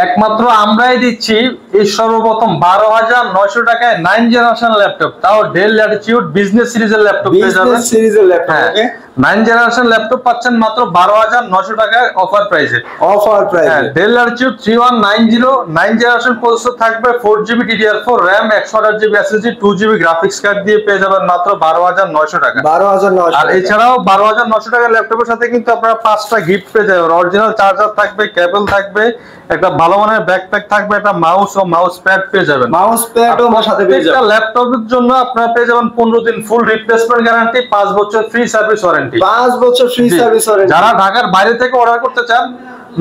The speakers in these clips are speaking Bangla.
একমাত্র আমরাই দিচ্ছি এই সর্বপ্রথম 12,900 টাকায় 9 জেনারেশন ল্যাপটপ, তাও ডেল ল্যাটিটিউড বিজনেস সিরিজের ল্যাপটপ পেয়ে যাবেন। বিজনেস সিরিজের ল্যাপটপ, ওকে 9 জেনারেশন ল্যাপটপ পাচ্ছেন মাত্র 12,900 টাকায় অফার প্রাইসে। অফার প্রাইসে ডেল ল্যাটিটিউড 3190 9 জেনারেশন প্রসেসর থাকবে, 4GB DDR4 RAM, 128GB SSD, 2GB graphics card দিয়ে পেয়ে যাবেন মাত্র 12,900 টাকা। 12,900। আর এছাড়াও 12,900 টাকার ল্যাপটপের সাথে কিন্তু আপনারা 5টা গিফট পেয়ে যাবেন। অরিজিনাল চার্জার থাকবে, কেবল থাকবে, একটা ভালো মানের ব্যাকপ্যাক থাকবে, একটা মাউস ও মাউস প্যাড পেয়ে যাবেন। মাউস প্যাডও সাথে পেয়ে যাবেন। ল্যাপটপের জন্য আপনারা পেয়ে যাবেন 15 দিন ফুল রিপ্লেসমেন্ট গ্যারান্টি, 5 বছর ফ্রি সার্ভিস ওয়ারেন্টি। 5 বছর ফ্রি সার্ভিস ওয়ারেন্টি। যারা ঢাকার বাইরে থেকে অর্ডার করতে চান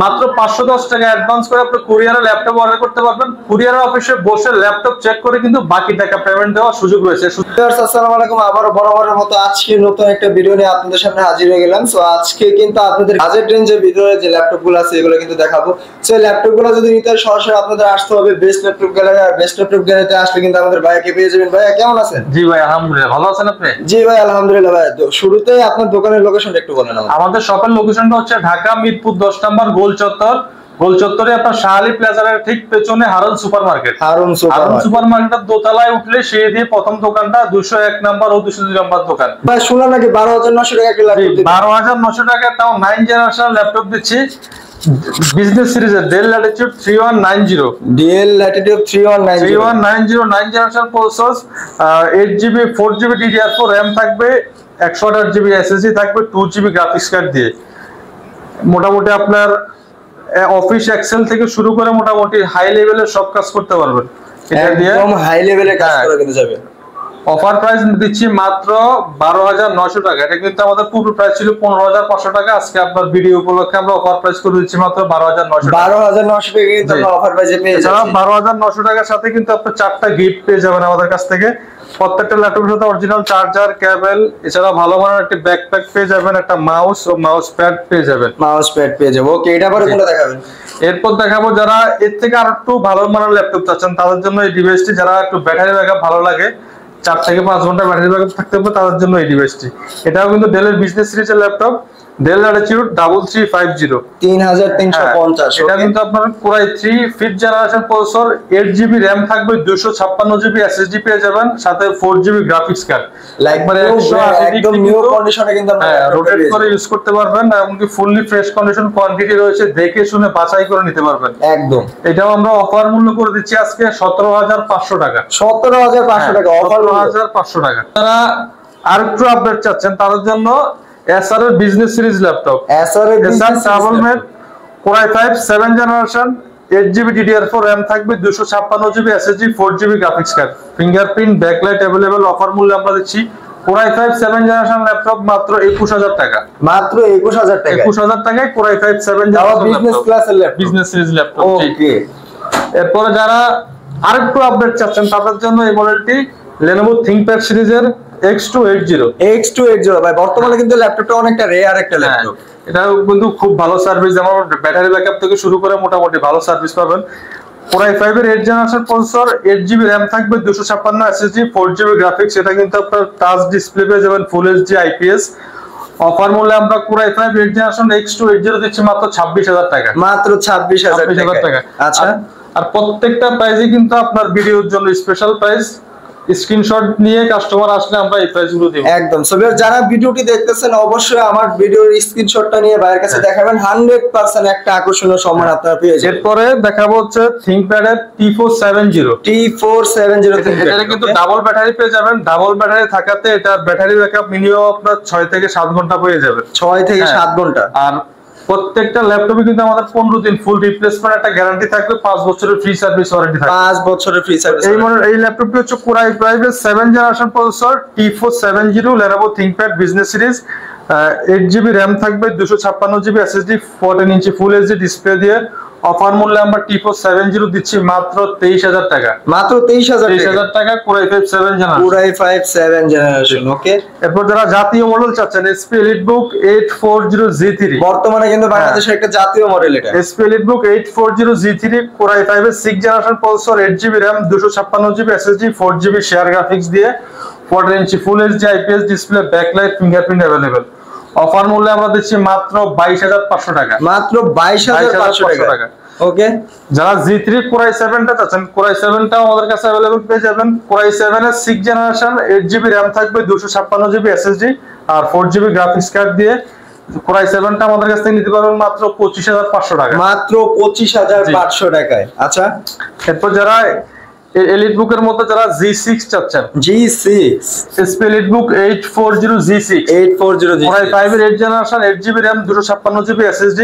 মাত্র 510 টাকা অ্যাডভান্স করে আপনি কুরিয়ারে ল্যাপটপ অর্ডার করতে পারবেন। কুরিয়ারের অফিসে বসে ল্যাপটপ চেক করে কিন্তু বাকি টাকা পেমেন্ট দেওয়ার সুযোগ রয়েছে। আসসালামু আলাইকুম, আবার বরাবরের মতো আজকে নতুন একটা ভিডিও নিয়ে আপনাদের সামনে হাজির হয়ে গেলাম। সো আজকে কিন্তু আপনাদের বাজেট রেঞ্জের ভিতরে যে ল্যাপটপগুলো আছে এগুলো কিন্তু দেখাবো। সো এই ল্যাপটপগুলো যদি নিতে হয় সরাসরি আপনাদের আসতে হবে বেস্ট ল্যাপটপ গ্যালারি। আর বেস্ট ল্যাপটপ গ্যালারিতে আসলে কিন্তু আমাদের ভাইকে পেয়ে যাবেন। ভাইয়া কেমন আছেন? জি ভাই আলহামদুলিল্লাহ, ভালো আছেন আপনি? জি ভাই আলহামদুলিল্লাহ। ভাই শুরুতেই আপনার দোকানের লোকেশনটা একটু বলেন আমাদের। আমাদের শপের লোকেশনটা হচ্ছে ঢাকা মিরপুর 10 নম্বর গোল চত্বর। গোল চত্বরে আপনার শাহালি প্লাজার ঠিক পেছনে Harun super market. Harun super মার্কেটের দোতলায় উঠলে সিঁড়ি দিয়ে প্রথম দোকানটা, 201 নম্বর ও 202 নম্বর দোকান। ভাই শুনলাম নাকি 12,900 টাকা একটা ল্যাপটপ দিচ্ছেন? 12,900 টাকা, তাও 9 জেনারেশন ল্যাপটপ দিচ্ছি বিজনেস সিরিজের del Latitude 3190। Del Latitude 3190 9 generation processor, 8GB 4GB DDR4 RAM থাকবে, 128GB SSD থাকবে, 2GB গ্রাফিক্স কার্ড দিয়ে। মোটামুটি আপনার অফিস এক্সেল থেকে শুরু করে মোটামুটি হাই লেভেলের সব কাজ করতে পারবেন। এটা দিয়ে একদম হাই লেভেলে কাজ করা কিন্তু যাবে। অফার প্রাইস দিচ্ছি মাত্র 12,900 টাকা। এটা কিন্তু আমাদের পূর্ব প্রাইস ছিল 15,500 টাকা। আজকে আপনার ভিডিও উপলক্ষে আমরা অফার প্রাইস করে দিচ্ছি মাত্র 12,900 টাকা। 12,900 টাকা কিন্তু আমরা অফার প্রাইসে পেয়ে যাচ্ছি। 12,900 টাকার সাথে কিন্তু আপনি 4টা গিফট পেয়ে যাবেন আমাদের কাছ থেকে। প্রত্যেকটা ল্যাপটপের সাথে অরিজিনাল চার্জার, কেবল, এছাড়া ভালো মানের একটা ব্যাকপ্যাক পেয়ে যাবেন, একটা মাউস ও মাউস প্যাড পেয়ে যাবেন। মাউস প্যাড পেয়ে যাবো, ওকে। এটা পরে কোনটা দেখাবেন? এরপর দেখাবো যারা এর থেকে আর একটু ভালো মানের ল্যাপটপ চাচ্ছেন তাদের জন্য এই ডিভাইসটি। যারা একটু ব্যাটারি ব্যাকআপ ভালো লাগে, 4 থেকে 5 ঘন্টা ব্যাটারি ব্যাকআপ থাকতে হবে, তাদের জন্য এই ডিভাইসটি। এটাও কিন্তু ডেলের বিজনেস সিরিজের ল্যাপটপ, ডেল ল্যাটিটিউড 3350 3350। এটা কিন্তু আপনার Core i3 5th generation processor, 8GB RAM থাকবে, 256GB SSD পেয়ে যাবেন, সাথে 4GB গ্রাফিক্স কার্ড। একবারে একদম নিউ কন্ডিশনে কিন্তু আপনি রোটেট করে ইউজ করতে পারবেন, এমনকি ফুললি ফ্রেশ কন্ডিশন কোয়ান্টিটি রয়েছে, দেখে শুনে বাছাই করে নিতে পারবেন একদম। এটাও আমরা অফার মূল্য করে দিচ্ছি আজকে 17,500 টাকা। 17,500 টাকা অফার, 17,500 টাকা। যারা আরেকটু আপডেট চাচ্ছেন তাদের জন্য এসআর এর business series laptop, Acer TravelMate Core i5 7 generation, 8GB DDR4 RAM থাকবে, 256GB SSD, 4GB graphics card, fingerprint, backlight available. Offer মূল্যে আমরা দিচ্ছি Core i5 7 জেনারেশন ল্যাপটপ মাত্র 21,000 টাকা। মাত্র 21,000 টাকা। 21,000 টাকায় Core i5 7 জেনারেশন বিজনেস ক্লাসের ল্যাপটপ, বিজনেস সিরিজ ল্যাপটপ, ওকে। এরপরে যারা আরেকটু আপডেট চাচ্ছেন তাদের জন্য এই মডেলটি Lenovo ThinkPad সিরিজের X280 ভাই বর্তমানে কিন্তু ল্যাপটপটা অনেকটা রেয়ার একটা ল্যাপটপ। এটা কিন্তু খুব ভালো সার্ভিস, যেমন ব্যাটারি ব্যাকআপ থেকে শুরু করে মোটামুটি ভালো সার্ভিস পাবেন। Core i5 এর 8 জেনারেশন প্রসেসর, 8GB RAM থাকবে, 256 SSD, 4GB গ্রাফিক্স। এটা কিন্তু আপনার টাচ ডিসপ্লে পেয়ে যাবেন, ফুল এইচডি IPS। অফার মূল্যে আমরা Core i5 8 জেনারেশন X280 দিচ্ছি মাত্র 26,000 টাকা। মাত্র 26,000 টাকা। আচ্ছা, আর প্রত্যেকটা প্রাইসে কিন্তু আপনার ভিডিওর জন্য স্পেশাল প্রাইস, স্ক্রিনশট নিয়ে কাস্টমার আসলে আমরা এই প্রাইসগুলো দেব একদম। সো যারা ভিডিওটি দেখতেছেন অবশ্যই আমার ভিডিওর স্ক্রিনশটটা নিয়ে ভাইয়ের কাছে দেখাবেন, 100% একটা আকর্ষণীয় সম্মান আপনারা পেয়ে যাবেন। এরপরে দেখাবো হচ্ছে ThinkPad এর T470 এটা কিন্তু ডাবল ব্যাটারি পেয়ে যাবেন। ডাবল ব্যাটারি থাকাতে এটা ব্যাটারি ব্যাকআপ মিনিমাম আপনার 6 থেকে 7 ঘন্টা পেয়ে যাবেন, 6 থেকে 7 ঘন্টা। আর প্রত্যেকটা ল্যাপটপে কিন্তু আমাদের 15 দিন ফুল রিপ্লেসমেন্ট একটা গ্যারান্টি থাকবে, 5 বছরের ফ্রি সার্ভিস ওয়ারেন্টি থাকবে, 5 বছরের ফ্রি সার্ভিস। এই ল্যাপটপটি হচ্ছে Core i5 এর 7 generation processor, T470 Lenovo ThinkPad business series, 8GB RAM থাকবে, 256GB SSD, 14 inch full HD display দিয়ে। অফার মূল্যে আমরা T470 দিচ্ছি মাত্র 23,000 টাকা। মাত্র 23,000 টাকা Core i5 7 generation. Core i5 7 generation, okay. এরপর যারা জাতীয় মডেল চাচ্ছেন HP EliteBook 840G3, বর্তমানে কিন্তু বাংলাদেশের একটা জাতীয় মডেল এটা। HP EliteBook 840G3 Core i5 এর 6 generation processor, 8GB RAM, 256GB SSD, 4GB share graphics দিয়ে, 14 inch full HD IPS display, backlight, fingerprint available. Offer মূল্যে আমরা দিচ্ছি মাত্র 22,500 টাকা। মাত্র 22,500 টাকা। ওকে, যারা G3 Core i7 টা চাচ্ছেন, Core i7 টাও আমাদের কাছে अवेलेबल পেয়ে যাবেন। Core i7 এর 6 জেনারেশন 8GB RAM থাকবে, 256GB SSD আর 4GB গ্রাফিক্স কার্ড দিয়ে Core i7 টা আমাদের কাছ থেকে নিতে পারবেন মাত্র 25500 টাকা, মাত্র 25500 টাকায়। আচ্ছা, এরপর যারা এলিট বুকের মধ্যে যারা G6 চাচ্ছেন, G6 SP EliteBook 840G6 Core i5 এর 8 generation 8GB RAM 256GB SSD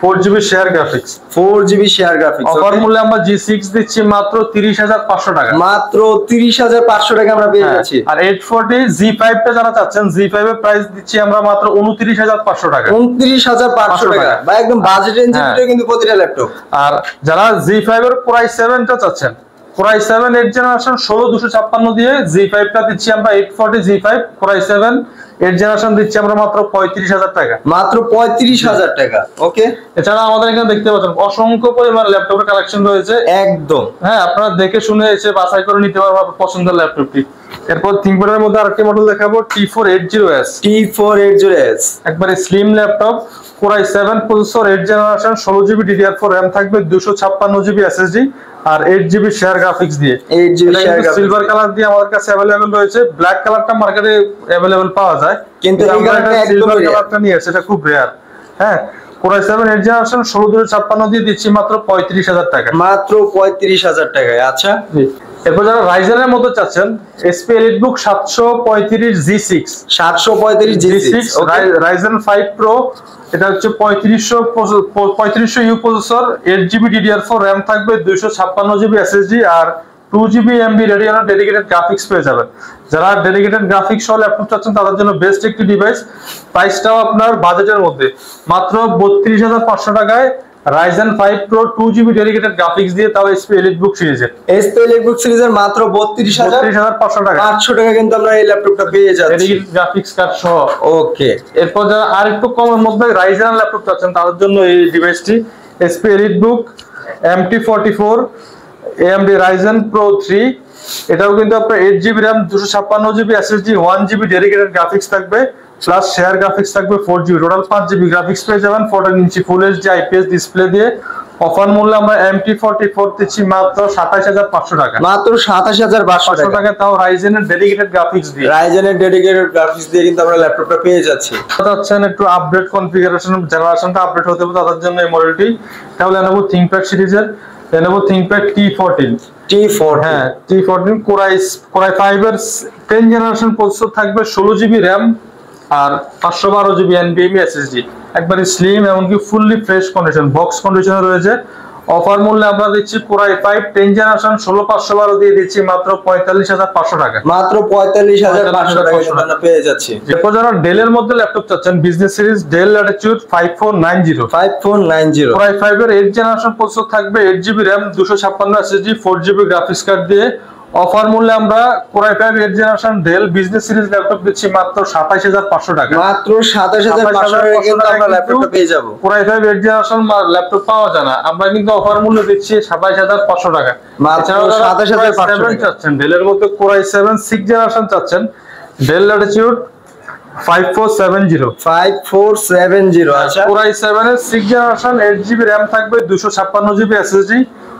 4GB share graphics, 4GB share graphics. Offer মূল্যে আমরা G6 দিচ্ছি মাত্র 30500 টাকা, মাত্র 30500 টাকা আমরা পেয়ে যাচ্ছি। আর 840 G5 টা যারা চাচ্ছেন, G5 এর প্রাইস দিচ্ছি আমরা মাত্র 29500 টাকা, 29500 টাকা বা একদম বাজেট রেঞ্জের ভিতরে কিন্তু প্রতিটা ল্যাপটপ। আর যারা G5 এর Core i7 টা চাচ্ছেন, Core i7 8 জেনারেশন 16256 দিয়ে G5 টা দিচ্ছি আমরা 840 G5 Core i7 8 জেনারেশন দিচ্ছি আমরা মাত্র 35000 টাকা, মাত্র 35000 টাকা। ওকে, এছাড়া আমাদের এখানে দেখতে পাচ্ছেন অসংখ্য পরিমাণ ল্যাপটপের কালেকশন রয়েছে একদম। হ্যাঁ, আপনারা দেখে শুনে এসে বাছাই করে নিতে পারবেন আপনার পছন্দের ল্যাপটপটি। এরপর থিংকপ্যাডের মধ্যে আরেকটি মডেল দেখাবো, T480S। T480S একবারে slim laptop, Core i7 processor 8 generation 16GB DDR4 RAM থাকবে, 256GB SSD আর 8GB শেয়ার গ্রাফিক্স দিয়ে। 8GB share graphics, silver colour দিয়ে আমাদের কাছে अवेलेबल রয়েছে। ব্ল্যাক কালারটা মার্কেটে अवेलेबल পাওয়া যায়, কিন্তু এই কালারটা একদম সিলভার কালারটা নিয়ে সেটা খুব রেয়ার। হ্যাঁ, Core i7 8 জেনারেশন 1656 দিয়ে দিচ্ছি মাত্র 35000 টাকা, মাত্র 35000 টাকায়। আচ্ছা, এরপর যারা রাইজেনের মধ্যে চাচ্ছেন, SP EliteBook 735 G6 735 G6 Ryzen 5 Pro, এটা হচ্ছে 3500U processor, 8GB DDR4 RAM থাকবে, 256GB SSD আর 2GB MB Radeon dedicated graphics পেয়ে যাবেন। যারা ডেডিকেটেড গ্রাফিক্স সহ ল্যাপটপ চাচ্ছেন তাদের জন্য বেস্ট একটি ডিভাইস। প্রাইসটাও আপনার বাজেটের মধ্যে, মাত্র 32500 টাকায় Ryzen 5 Pro 2GB dedicated graphics দিয়ে, তাও SP EliteBook সিরিজের। SP EliteBook সিরিজের মাত্র 32500 টাকা, 800 টাকা কিন্তু আমরা এই ল্যাপটপটা পেয়ে যাচ্ছি ডেডিকেটেড গ্রাফিক্স কার্ড সহ। ওকে, এরপর যারা আরেকটু কমের মধ্যে Ryzen ল্যাপটপ চাচ্ছেন তাদের জন্য এই ডিভাইসটি, SP EliteBook MT44 AMD Ryzen Pro 3। এটাও কিন্তু আপনার 8GB RAM 256GB SSD 1GB dedicated graphics থাকবে, প্লাস শেয়ার গ্রাফিক্স থাকবে 4GB, টোটাল 5GB গ্রাফিক্স পেয়ে যাবেন 14 inch full HD IPS display দিয়ে। অফার মূল্যে আমরা MT44 দিচ্ছি মাত্র 27500 টাকা, মাত্র 27500 টাকা, তাও Ryzen এর ডেডিকেটেড গ্রাফিক্স দিয়ে। Ryzen এর ডেডিকেটেড গ্রাফিক্স দিয়ে কিন্তু আমরা ল্যাপটপটা পেয়ে যাচ্ছি। চাচ্ছেন একটু আপডেট কনফিগারেশন, জেনারেশনটা আপডেট হতে হবে তাদের জন্য এই মডেলটি, তাহলে Lenovo ThinkPad সিরিজের Lenovo ThinkPad T14। হ্যাঁ, T14 Core i5 এর 10 জেনারেশন প্রসেসর থাকবে, 16GB RAM আর 512GB NVMe SSD, একবারে স্লিম এমনকি ফুললি ফ্রেশ কন্ডিশন, বক্স কন্ডিশনে রয়েছে। অফার মূল্যে আমরা দিচ্ছি Core i5 10 জেনারেশন 16512 দিয়ে দিচ্ছি মাত্র 45500 টাকা, মাত্র 45500 টাকা আমরা পেয়ে যাচ্ছি। এরপর যারা ডেলের মধ্যে ল্যাপটপ চাচ্ছেন, business series Dell Latitude 5490 Core i5 এর 8 জেনারেশন প্রসেসর থাকবে, 8GB RAM 256 SSD 4GB graphics card দিয়ে। অফার মূল্যে আমরা Core i5 8 generation Dell business series laptop দিচ্ছি মাত্র 27500 টাকা, মাত্র 27500 টাকা কিন্তু আমরা ল্যাপটপটা পেয়ে যাব। Core i5 8 জেনারেশন ল্যাপটপ পাওয়া যায় না, আমরা কিন্তু অফার মূল্য দিচ্ছি 27500 টাকা, মাত্র 27500 টাকা চাচ্ছেন। ডেলের মধ্যে Core i7 6 জেনারেশন চাচ্ছেন, Dell Latitude 5470। আচ্ছা, Core i7 এর 6 জেনারেশন 8GB RAM থাকবে, 256GB SSD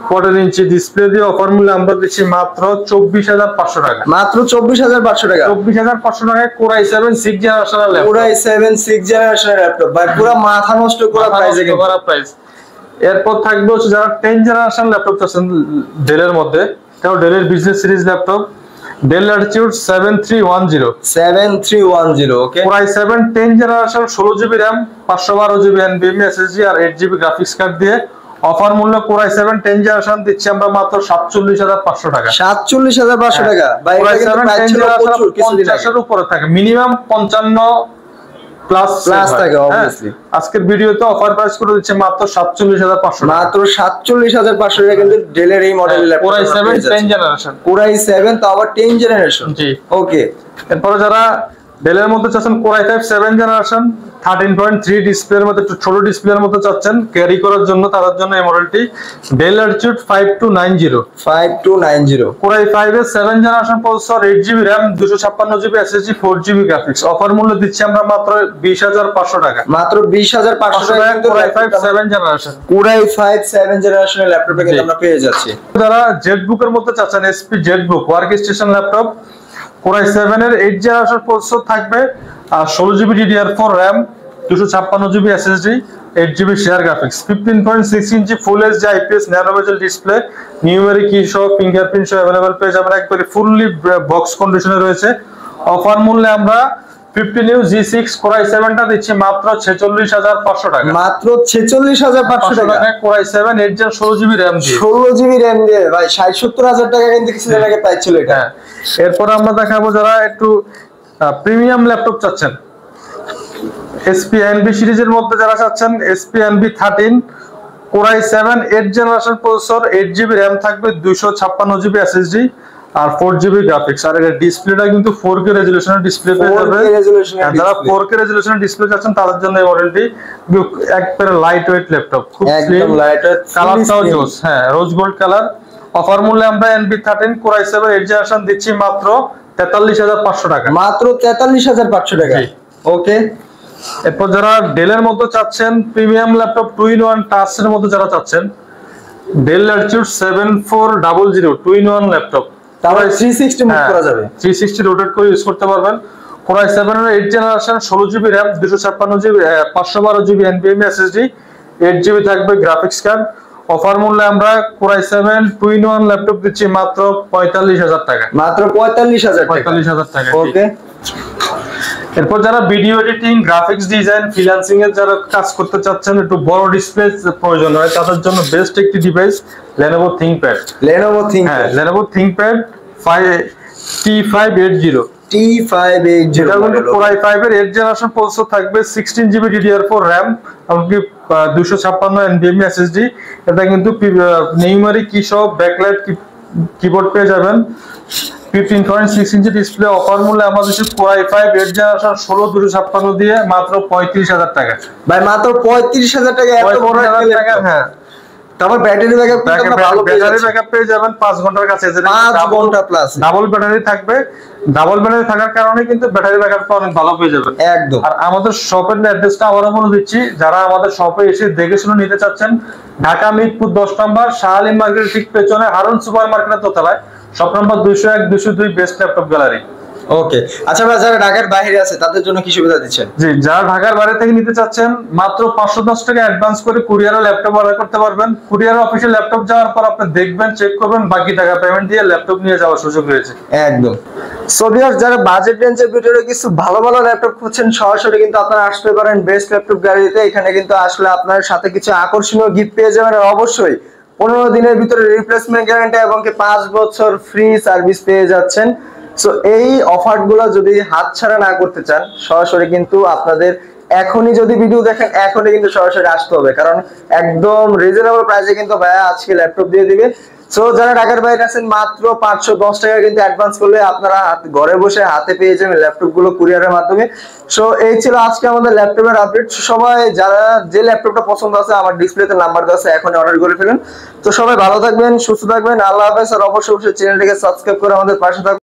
14 ইঞ্চি ডিসপ্লে দিয়ে। অফার মূল্যে আমরা দিচ্ছি মাত্র 24500 টাকা, মাত্র 24500 টাকা, 24500 টাকায় Core i7 6 জেনারেশনের ল্যাপটপ, Core i7 6 জেনারেশনের ল্যাপটপ ভাই, পুরো মাথা নষ্ট করা প্রাইস। এরপর থাকবে হচ্ছে যারা 10 জেনারেশন ল্যাপটপ চাচ্ছেন ডেলের মধ্যে, তাও ডেলের business series laptop Dell Latitude 7310। Okay, Core i7 10 generation 16GB RAM 512GB NVMe SSD আর 8GB গ্রাফিক্স কার্ড দিয়ে। অফার মূল্য Core i7 10 জেনারেশন দিচ্ছি আমরা মাত্র 47500 টাকা, 47500 টাকা ভাই। Core i7 10 জেনারেশন 50 এর উপরে থাকে, মিনিমাম 55 প্লাস থাকে অবভিয়াসলি। আজকের ভিডিওতে অফার প্রাইস করে দিচ্ছে মাত্র 47500, মাত্র 47500 টাকা কিন্তু ডেলের এই মডেলের laptop Core i7 10 generation, Core i7 তো আবার 10 জেনারেশন। জি, ওকে। এরপর যারা ডেলের মধ্যে চাচ্ছেন Core i5 7 জেনারেশন 13.3 ডিসপ্লের মধ্যে একটু ছোট ডিসপ্লের মধ্যে চাচ্ছেন ক্যারি করার জন্য, তাদের জন্য এই মডেলটি ডেল ল্যাটিটিউড 5290 Core i5 এর 7 generation processor, 8GB RAM, 256GB SSD, 4GB graphics. Offer মূল্য দিচ্ছি আমরা মাত্র 20500 টাকা। মাত্র 20500 টাকা Core i5 7 generation. Core i5 7 জেনারেশনের ল্যাপটপে কিন্তু আমরা পেয়ে যাচ্ছি। যারা জেটবুকের মধ্যে চাচ্ছেন SP Jetbook work station laptop, Core i7 এর 8 জেনারেশন প্রসেসর থাকবে আর 16GB DDR4 RAM, 256GB SSD, 8GB share graphics, 15.6 inch full HD IPS nano bezel display, numeric key সহ ফিঙ্গারপ্রিন্ট সহ अवेलेबल পেয়ে যাবেন, একবারে ফুললি বক্স কন্ডিশনে রয়েছে। অফার মূল্যে আমরা 15U G6 Core i7 টা দিচ্ছি মাত্র 46500 টাকা। মাত্র 46500 টাকা। Core i7 8 gen 16GB RAM দিয়ে, 16GB RAM দিয়ে ভাই 60-70 টাকা কিন্তু কিছুদিন আগে পাইছিল এটা। এরপর আমরা দেখাবো যারা একটু প্রিমিয়াম ল্যাপটপ চাচ্ছেন, SP NB সিরিজের মধ্যে যারা চাচ্ছেন SP NB 13 Core i7 8 generation processor, 8GB RAM থাকবে, 256GB SSD আর 4GB গ্রাফিক্স। আর এর ডিসপ্লেটা কিন্তু 4K রেজোলিউশনের ডিসপ্লে পেয়ে যাবে। যারা 4K রেজোলিউশনের ডিসপ্লে চাচ্ছেন তাদের জন্য এই মডেলটি একবারে লাইট ওয়েট ল্যাপটপ, খুব স্লিম, কালারটাও জোস, রোজ গোল্ড কালার। অফার মূল্যে আমরা NB 13 Core i7 8 জেনারেশন দিচ্ছি মাত্র 43500 টাকা। মাত্র 43500 টাকা। ওকে। এরপর যারা ডেলের মধ্যে চাচ্ছেন প্রিমিয়াম ল্যাপটপ 2-in-1 টাচ এর মধ্যে যারা চাচ্ছেন, ডেল ল্যাটিটিউড 7400 2-in-1 ল্যাপটপ, তারপরে 360 মুভ করা যাবে, 360 রোটেট করে ইউজ করতে পারবেন। Core i7 এর 8 generation 16GB RAM, 256GB 512GB NVMe SSD, 8GB থাকবে গ্রাফিক্স কার্ড। অফার মূল্যে আমরা Core i7 2-in-1 ল্যাপটপ দিচ্ছি মাত্র 45000 টাকা। মাত্র 45000 টাকা। ওকে। এরপর যারা video editing, graphics design, freelancing এর যারা কাজ করতে চাচ্ছেন, একটু বড় ডিসপ্লে প্রয়োজন হয়, তাদের জন্য বেস্ট একটি device Lenovo ThinkPad। Lenovo ThinkPad T580 এটা কিন্তু Core i5 এর 8 জেনারেশন প্রসেসর থাকবে, 16GB DDR4 RAM, এমনকি 256 NVMe SSD। এটা কিন্তু নিউমেরিক কি সহ ব্যাকলাইট কিবোর্ড পেয়ে যাবেন, 15.6 ইঞ্চি ডিসপ্লে। অফার মূল্যে আমাদের Core i5 8 জেনারেশন 16 দিয়ে মাত্র 35000 টাকা। ভাই মাত্র 35000 টাকা, এত বড় একটা টাকা। তারপর ব্যাটারি ব্যাকআপ কিন্তু ভালো পেয়ে যাবেন 5 ঘন্টার কাছে, 5 ঘন্টা প্লাস ডাবল ব্যাটারি থাকবে। ডাবল ব্যাটারি থাকার কারণে কিন্তু ব্যাটারি ব্যাকআপটা অনেক ভালো পেয়ে যাবেন একদম। আর আমাদের শপের অ্যাড্রেসটা আবারও বলে দিচ্ছি, যারা আমাদের শপে এসে দেখে শুনে নিতে চাচ্ছেন, ঢাকা মিরপুর 10 নম্বর শাহ আলী মার্কেটের ঠিক পেছনে হারুন সুপার মার্কেটের দোতলায়, shop number 201 202 best laptop gallery. Okay. আচ্ছা ভাই, যারা ঢাকার বাইরে আছে তাদের জন্য কি সুবিধা দিচ্ছেন? জি, যারা ঢাকার বাইরে থেকে নিতে চাচ্ছেন মাত্র 510 টাকা অ্যাডভান্স করে কুরিয়ারে ল্যাপটপ অর্ডার করতে পারবেন। কুরিয়ার অফিসে ল্যাপটপ যাওয়ার পর আপনি দেখবেন, চেক করবেন, বাকি টাকা পেমেন্ট দিয়ে ল্যাপটপ নিয়ে যাওয়ার সুযোগ রয়েছে। একদম। সো ভিউয়ার্স, যারা বাজেট রেঞ্জের ভিতরে কিছু ভালো ভালো ল্যাপটপ খুঁজছেন, সরাসরি কিন্তু আপনারা আসতে পারেন বেস্ট ল্যাপটপ গ্যালারিতে। এখানে কিন্তু আসলে আপনার সাথে কিছু আকর্ষণীয় গিফট পেয়ে যাবেন, আর অবশ্যই 15 দিনের ভিতরে রিপ্লেসমেন্ট গ্যারান্টি এবং 5 বছর ফ্রি সার্ভিস পেয়ে যাচ্ছেন। সো এই অফারগুলো যদি হাতছাড়া না করতে চান, সরাসরি কিন্তু আপনাদের এখনই যদি ভিডিও দেখেন, এখনই কিন্তু সরাসরি আসতে হবে, কারণ একদম রিজনেবল প্রাইসে কিন্তু ভাইয়া আজকে ল্যাপটপ দিয়ে দিবে। সো যারা ঢাকার বাইরে আছেন, মাত্র 510 টাকা কিন্তু অ্যাডভান্স করলে আপনারা ঘরে বসে হাতে পেয়ে যাবেন ল্যাপটপ গুলো কুরিয়ারের মাধ্যমে। সো এই ছিল আজকে আমাদের ল্যাপটপের আপডেট। সবাই যারা যে ল্যাপটপটা পছন্দ আছে, আমার ডিসপ্লেতে নাম্বার দেওয়া আছে, এখন অর্ডার করে ফেলুন। তো সবাই ভালো থাকবেন, সুস্থ থাকবেন, আল্লাহ হাফেজ। আর অবশ্যই চ্যানেলটিকে সাবস্ক্রাইব করে আমাদের পাশে থাকবেন।